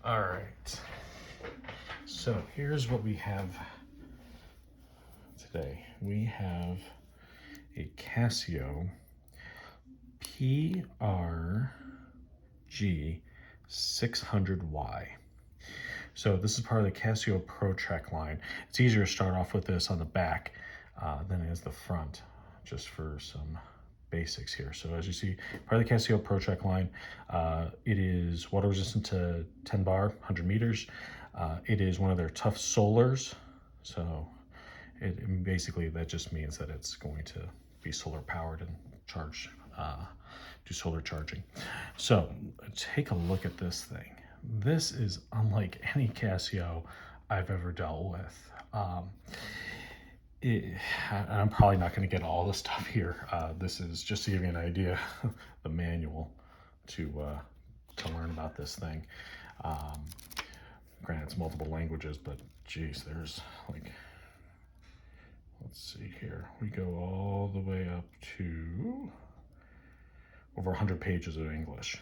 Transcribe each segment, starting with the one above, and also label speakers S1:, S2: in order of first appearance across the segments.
S1: All right, so here's what we have today. We have a Casio PRG-600Y. So this is part of the Casio Pro Trek line. It's easier to start off with this on the back than it is the front, just for some basics here. So as you see, part of the Casio Pro Trek line, it is water resistant to 10 bar, 100 meters. It is one of their tough solars. So basically that just means that it's going to be solar powered and charge, do solar charging. So take a look at this thing. This is unlike any Casio I've ever dealt with. I'm probably not going to get all the stuff here. This is just to give you an idea, the manual to learn about this thing. Granted, it's multiple languages, but geez, there's like, let's see here. We go all the way up to over 100 pages of English.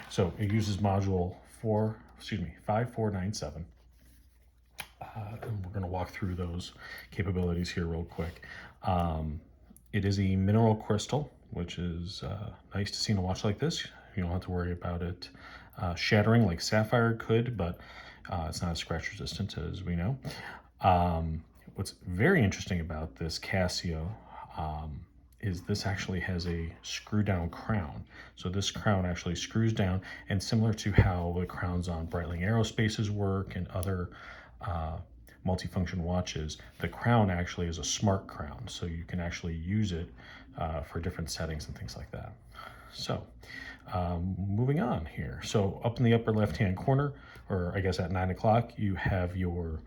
S1: So it uses module 5497. And we're going to walk through those capabilities here real quick. It is a mineral crystal, which is nice to see in a watch like this. You don't have to worry about it shattering like sapphire could, but it's not as scratch resistant as we know. What's very interesting about this Casio is this actually has a screw down crown. So this crown actually screws down, and similar to how the crowns on Breitling Aerospace's work and other multifunction watches, the crown actually is a smart crown. So you can actually use it for different settings and things like that. So moving on here. So up in the upper left-hand corner, or I guess at 9 o'clock, you have your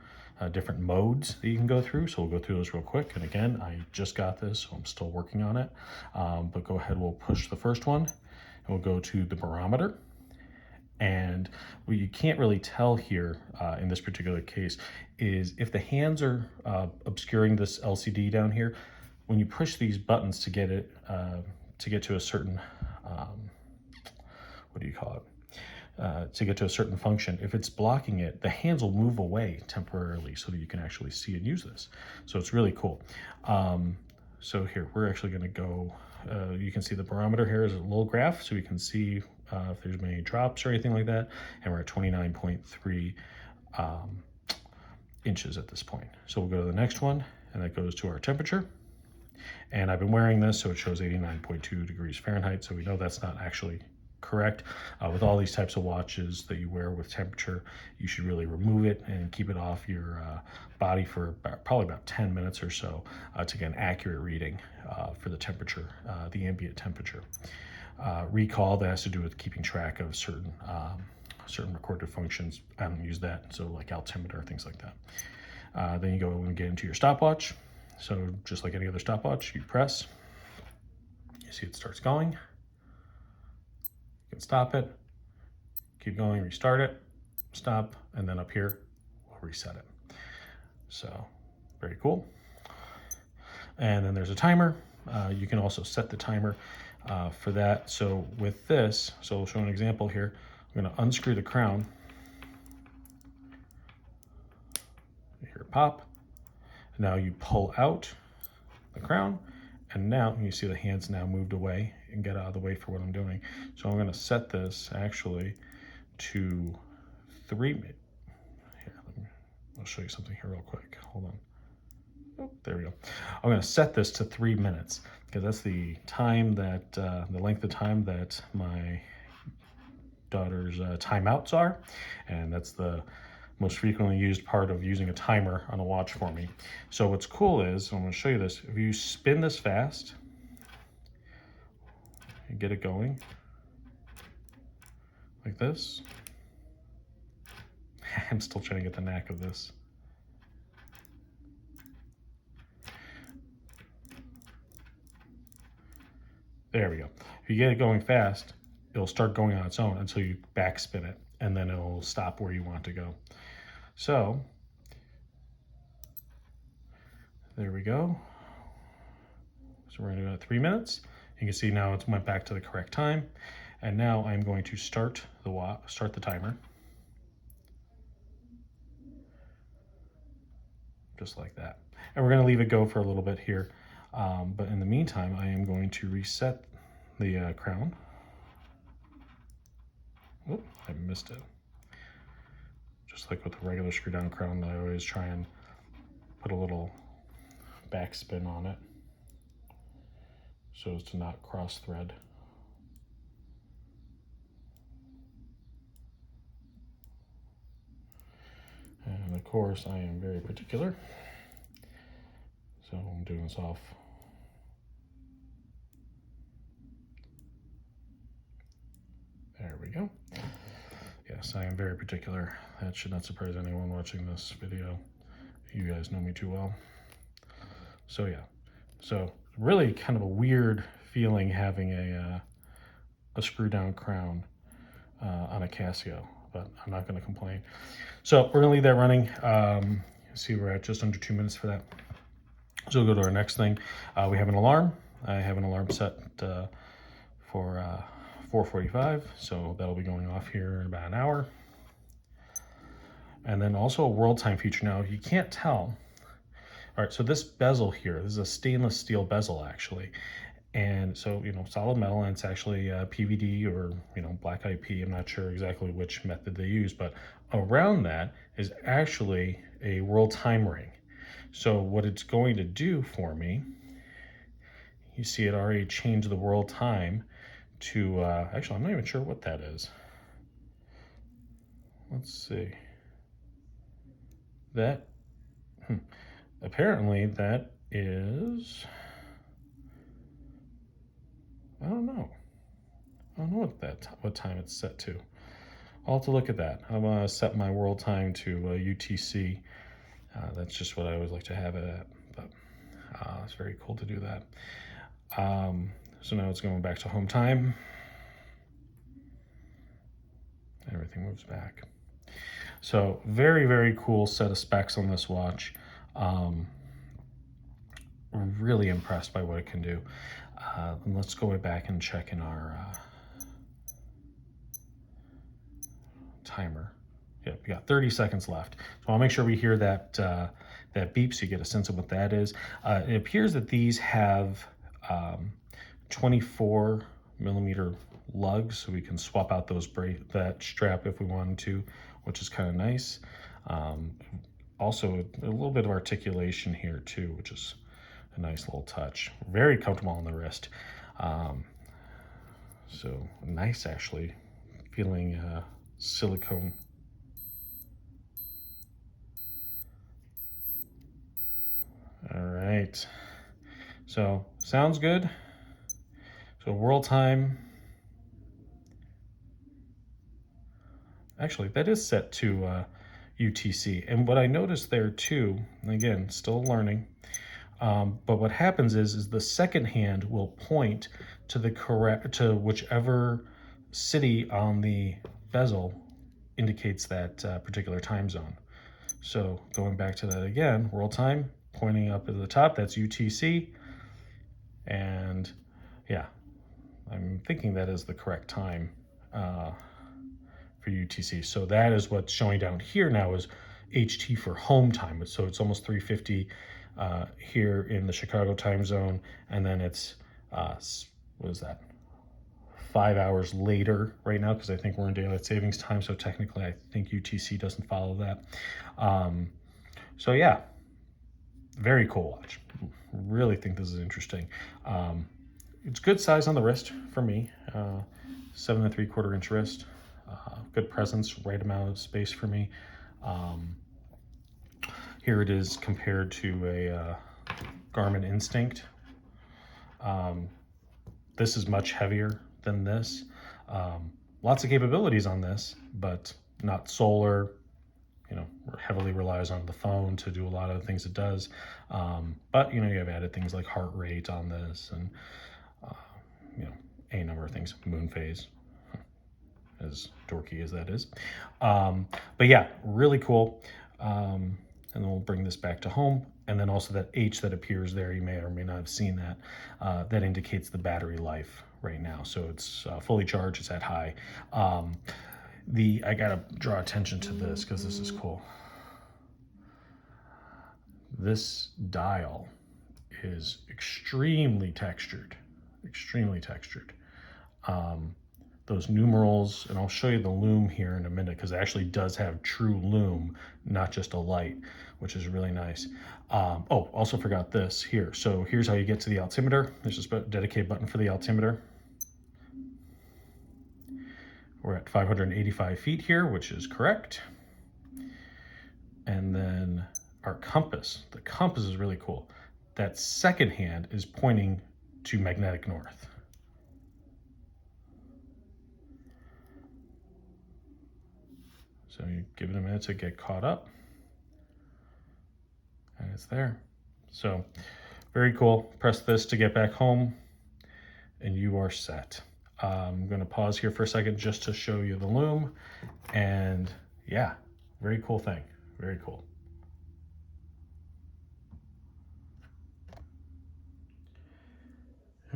S1: different modes that you can go through. So we'll go through those real quick. And again, I just got this, so I'm still working on it. But go ahead, we'll push the first one, and we'll go to the barometer. And what you can't really tell here in this particular case is if the hands are obscuring this LCD down here, when you push these buttons to get it, to get to a certain, what do you call it? To get to a certain function, if it's blocking it, the hands will move away temporarily so that you can actually see and use this. So it's really cool. So here, we're actually going to go, you can see the barometer here is a little graph, so we can see if there's any drops or anything like that. And we're at 29.3 inches at this point. So we'll go to the next one, and that goes to our temperature. And I've been wearing this, so it shows 89.2 degrees Fahrenheit. So we know that's not actually correct. With all these types of watches that you wear with temperature, you should really remove it and keep it off your body for probably about 10 minutes or so to get an accurate reading for the temperature, the ambient temperature. Recall, that has to do with keeping track of certain recorded functions. I don't use that, so like altimeter, things like that. Then you go and get into your stopwatch. So just like any other stopwatch, you press, you see it starts going. You can stop it, keep going, restart it, stop, and then up here, we'll reset it. So very cool. And then there's a timer. You can also set the timer for that. So with this, so we'll show an example here. I'm going to unscrew the crown. You hear it pop. Now you pull out the crown, and now you see the hands now moved away and get out of the way for what I'm doing. So I'm going to set this actually to 3 minutes. Here, I'll show you something here real quick. Hold on. Oh, there we go. I'm going to set this to 3 minutes because that's the time that the length of time that my daughter's timeouts are, and that's the most frequently used part of using a timer on a watch for me. So what's cool is, I'm going to show you this, if you spin this fast and get it going like this, I'm still trying to get the knack of this. There we go. If you get it going fast, it'll start going on its own until you backspin it, and then it'll stop where you want to go. So there we go. So we're gonna go at 3 minutes. You can see now it went back to the correct time. And now I'm going to start the timer. Just like that. And we're going to leave it go for a little bit here. But in the meantime, I am going to reset the crown. Oh, I missed it. Just like with the regular screw down crown, I always try and put a little backspin on it so as to not cross thread. And of course, I am very particular. So I'm doing this off. There we go. Yes, I am very particular. That should not surprise anyone watching this video. You guys know me too well. So yeah, so really kind of a weird feeling having a screw down crown on a Casio, but I'm not going to complain. So we're going to leave that running. See, we're at just under 2 minutes for that. So we'll go to our next thing. We have an alarm. I have an alarm set for 4:45, so that'll be going off here in about an hour. And then also a world time feature. Now, you can't tell. All right, so this bezel here, this is a stainless steel bezel actually. And so, solid metal, and it's actually PVD or, black IP. I'm not sure exactly which method they use, but around that is actually a world time ring. So what it's going to do for me, you see it already changed the world time to, actually, I'm not even sure what that is. Let's see. That, apparently that is, I don't know what time it's set to. I'll have to look at that. I'm going to set my world time to UTC. That's just what I always like to have it at, but it's very cool to do that. So now it's going back to home time. Everything moves back. So very, very cool set of specs on this watch. Really impressed by what it can do. And let's go back and check in our timer. Yeah, we got 30 seconds left. So I'll make sure we hear that that beep so you get a sense of what that is. It appears that these have 24 millimeter lugs, so we can swap out that strap if we wanted to, which is kind of nice. Also, a little bit of articulation here too, which is a nice little touch. Very comfortable on the wrist. So nice, actually, feeling silicone. All right, so sounds good. So world time, actually that is set to UTC. And what I noticed there too, again, still learning, but what happens is the second hand will point to whichever city on the bezel indicates that particular time zone. So going back to that again, world time, pointing up at the top, that's UTC. And yeah, I'm thinking that is the correct time for UTC. So that is what's showing down here now is HT for home time. So it's almost 3:50 here in the Chicago time zone. And then it's, what is that? 5 hours later right now, because I think we're in daylight savings time. So technically I think UTC doesn't follow that. So yeah, very cool watch. Really think this is interesting. It's good size on the wrist for me. 7 3/4 inch wrist. Good presence, right amount of space for me. Here it is compared to a Garmin Instinct. This is much heavier than this. Lots of capabilities on this, but not solar. Heavily relies on the phone to do a lot of the things it does. But, you have added things like heart rate on this and, a number of things, moon phase, as dorky as that is. But yeah, really cool. and then we'll bring this back to home. And then also that H that appears there, you may or may not have seen that, that indicates the battery life right now. So it's fully charged, it's at high. I gotta draw attention to this because this is cool. This dial is extremely textured, extremely textured. Those numerals, and I'll show you the lume here in a minute because it actually does have true lume, not just a light, which is really nice. Oh, also forgot this here. So here's how you get to the altimeter. There's a dedicated button for the altimeter. We're at 585 feet here, which is correct. And then our compass. The compass is really cool. That second hand is pointing to magnetic north. So you give it a minute to get caught up. And it's there. So very cool. Press this to get back home and you are set. I'm going to pause here for a second just to show you the lume. And yeah, very cool thing. Very cool.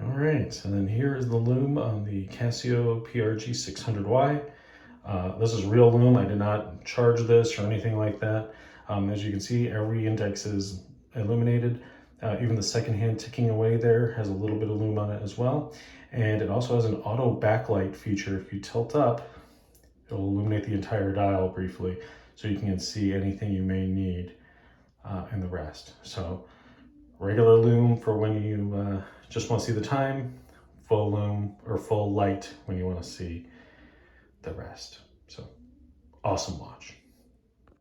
S1: All right, so then here is the lume on the Casio PRG-600Y. This is real lume. I did not charge this or anything like that. As you can see, every index is illuminated. Even the second hand ticking away there has a little bit of lume on it as well. And it also has an auto backlight feature. If you tilt up, it'll illuminate the entire dial briefly so you can see anything you may need in the rest. So regular lume for when you just want to see the time, full lume or full light when you want to see the rest. So awesome watch.